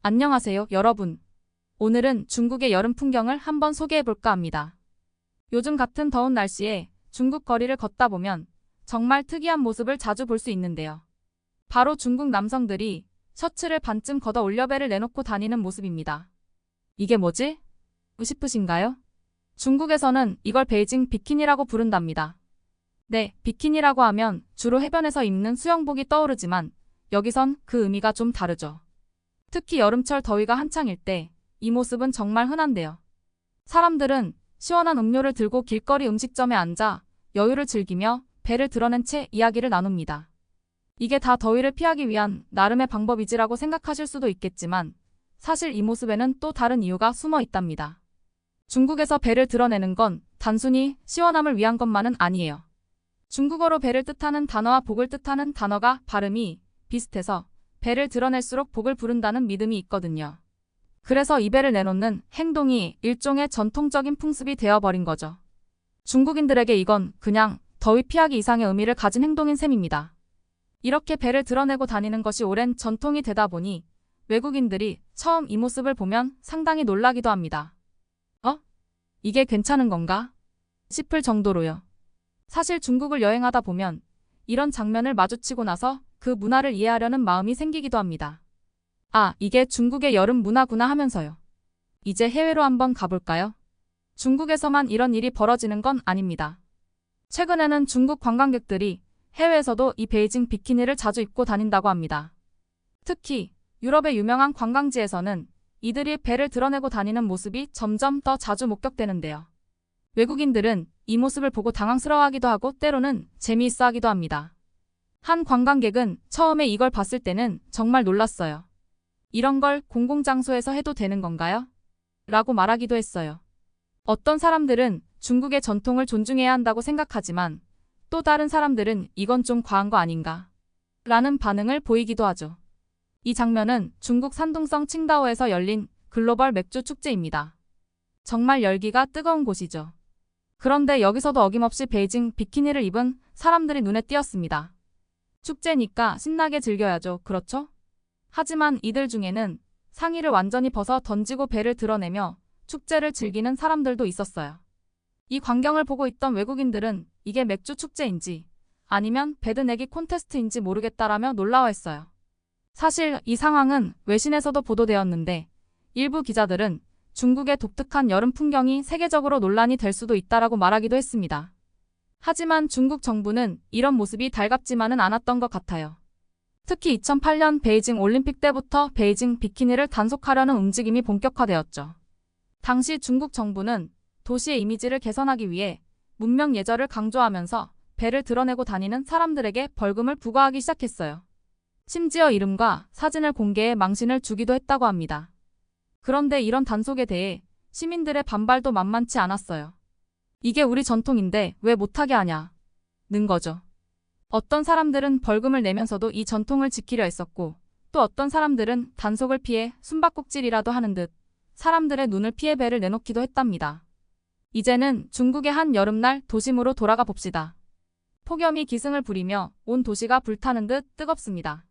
안녕하세요, 여러분. 오늘은 중국의 여름 풍경을 한번 소개해볼까 합니다. 요즘 같은 더운 날씨에 중국 거리를 걷다 보면 정말 특이한 모습을 자주 볼 수 있는데요. 바로 중국 남성들이 셔츠를 반쯤 걷어 올려 배를 내놓고 다니는 모습입니다. 이게 뭐지? 싶으신가요? 중국에서는 이걸 베이징 비키니라고 부른답니다. 네, 비키니라고 하면 주로 해변에서 입는 수영복이 떠오르지만 여기선 그 의미가 좀 다르죠. 특히 여름철 더위가 한창일 때 이 모습은 정말 흔한데요. 사람들은 시원한 음료를 들고 길거리 음식점에 앉아 여유를 즐기며 배를 드러낸 채 이야기를 나눕니다. 이게 다 더위를 피하기 위한 나름의 방법이지라고 생각하실 수도 있겠지만 사실 이 모습에는 또 다른 이유가 숨어 있답니다. 중국에서 배를 드러내는 건 단순히 시원함을 위한 것만은 아니에요. 중국어로 배를 뜻하는 단어와 복을 뜻하는 단어가 발음이 비슷해서 배를 드러낼수록 복을 부른다는 믿음이 있거든요. 그래서 이 배를 내놓는 행동이 일종의 전통적인 풍습이 되어버린 거죠. 중국인들에게 이건 그냥 더위 피하기 이상의 의미를 가진 행동인 셈입니다. 이렇게 배를 드러내고 다니는 것이 오랜 전통이 되다 보니 외국인들이 처음 이 모습을 보면 상당히 놀라기도 합니다. 이게 괜찮은 건가? 싶을 정도로요. 사실 중국을 여행하다 보면 이런 장면을 마주치고 나서 그 문화를 이해하려는 마음이 생기기도 합니다. 아, 이게 중국의 여름 문화구나 하면서요. 이제 해외로 한번 가볼까요? 중국에서만 이런 일이 벌어지는 건 아닙니다. 최근에는 중국 관광객들이 해외에서도 이 베이징 비키니를 자주 입고 다닌다고 합니다. 특히 유럽의 유명한 관광지에서는 이들이 배를 드러내고 다니는 모습이 점점 더 자주 목격되는데요. 외국인들은 이 모습을 보고 당황스러워하기도 하고 때로는 재미있어하기도 합니다. 한 관광객은 처음에 이걸 봤을 때는 정말 놀랐어요. 이런 걸 공공장소에서 해도 되는 건가요? 라고 말하기도 했어요. 어떤 사람들은 중국의 전통을 존중해야 한다고 생각하지만 또 다른 사람들은 이건 좀 과한 거 아닌가? 라는 반응을 보이기도 하죠. 이 장면은 중국 산둥성 칭다오에서 열린 글로벌 맥주 축제입니다. 정말 열기가 뜨거운 곳이죠. 그런데 여기서도 어김없이 베이징 비키니를 입은 사람들이 눈에 띄었습니다. 축제니까 신나게 즐겨야죠. 그렇죠? 하지만 이들 중에는 상의를 완전히 벗어 던지고 배를 드러내며 축제를 즐기는 사람들도 있었어요. 이 광경을 보고 있던 외국인들은 이게 맥주 축제인지 아니면 배드 내기 콘테스트인지 모르겠다라며 놀라워했어요. 사실 이 상황은 외신에서도 보도되었는데 일부 기자들은 중국의 독특한 여름 풍경이 세계적으로 논란이 될 수도 있다라고 말하기도 했습니다. 하지만 중국 정부는 이런 모습이 달갑지만은 않았던 것 같아요. 특히 2008년 베이징 올림픽 때부터 베이징 비키니를 단속하려는 움직임이 본격화되었죠. 당시 중국 정부는 도시의 이미지를 개선하기 위해 문명 예절을 강조하면서 배를 드러내고 다니는 사람들에게 벌금을 부과하기 시작했어요. 심지어 이름과 사진을 공개해 망신을 주기도 했다고 합니다. 그런데 이런 단속에 대해 시민들의 반발도 만만치 않았어요. 이게 우리 전통인데 왜 못하게 하냐? 는 거죠. 어떤 사람들은 벌금을 내면서도 이 전통을 지키려 했었고 또 어떤 사람들은 단속을 피해 숨바꼭질이라도 하는 듯 사람들의 눈을 피해 배를 내놓기도 했답니다. 이제는 중국의 한 여름날 도심으로 돌아가 봅시다. 폭염이 기승을 부리며 온 도시가 불타는 듯 뜨겁습니다.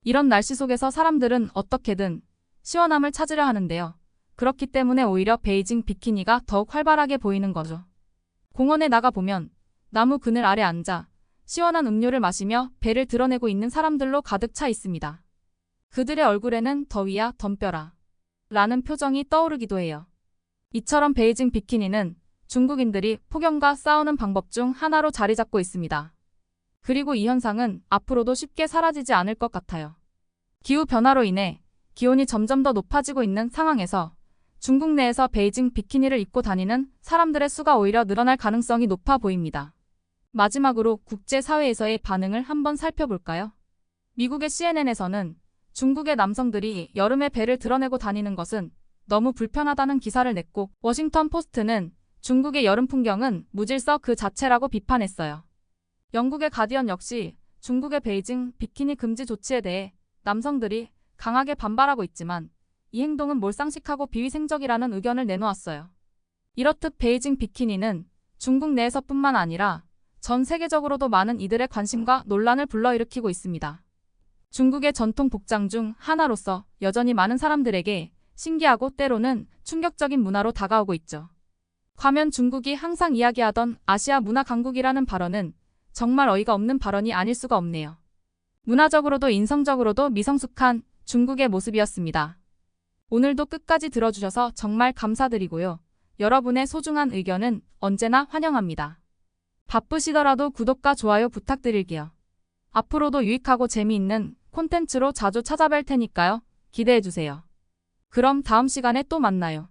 이런 날씨 속에서 사람들은 어떻게든 시원함을 찾으려 하는데요. 그렇기 때문에 오히려 베이징 비키니가 더욱 활발하게 보이는 거죠. 공원에 나가보면 나무 그늘 아래 앉아 시원한 음료를 마시며 배를 드러내고 있는 사람들로 가득 차 있습니다. 그들의 얼굴에는 더위야 덤벼라 라는 표정이 떠오르기도 해요. 이처럼 베이징 비키니는 중국인들이 폭염과 싸우는 방법 중 하나로 자리 잡고 있습니다. 그리고 이 현상은 앞으로도 쉽게 사라지지 않을 것 같아요. 기후변화로 인해 기온이 점점 더 높아지고 있는 상황에서 중국 내에서 베이징 비키니를 입고 다니는 사람들의 수가 오히려 늘어날 가능성이 높아 보입니다. 마지막으로 국제사회에서의 반응을 한번 살펴볼까요? 미국의 CNN에서는 중국의 남성들이 여름에 배를 드러내고 다니는 것은 너무 불편하다는 기사를 냈고 워싱턴 포스트는 중국의 여름 풍경은 무질서 그 자체라고 비판했어요. 영국의 가디언 역시 중국의 베이징 비키니 금지 조치에 대해 남성들이 강하게 반발하고 있지만 이 행동은 몰상식하고 비위생적이라는 의견을 내놓았어요. 이렇듯 베이징 비키니는 중국 내에서뿐만 아니라 전 세계적으로도 많은 이들의 관심과 논란을 불러일으키고 있습니다. 중국의 전통 복장 중 하나로서 여전히 많은 사람들에게 신기하고 때로는 충격적인 문화로 다가오고 있죠. 과연 중국이 항상 이야기하던 아시아 문화 강국이라는 발언은 정말 어이가 없는 발언이 아닐 수가 없네요. 문화적으로도 인성적으로도 미성숙한 중국의 모습이었습니다. 오늘도 끝까지 들어주셔서 정말 감사드리고요. 여러분의 소중한 의견은 언제나 환영합니다. 바쁘시더라도 구독과 좋아요 부탁드릴게요. 앞으로도 유익하고 재미있는 콘텐츠로 자주 찾아뵐 테니까요. 기대해주세요. 그럼 다음 시간에 또 만나요.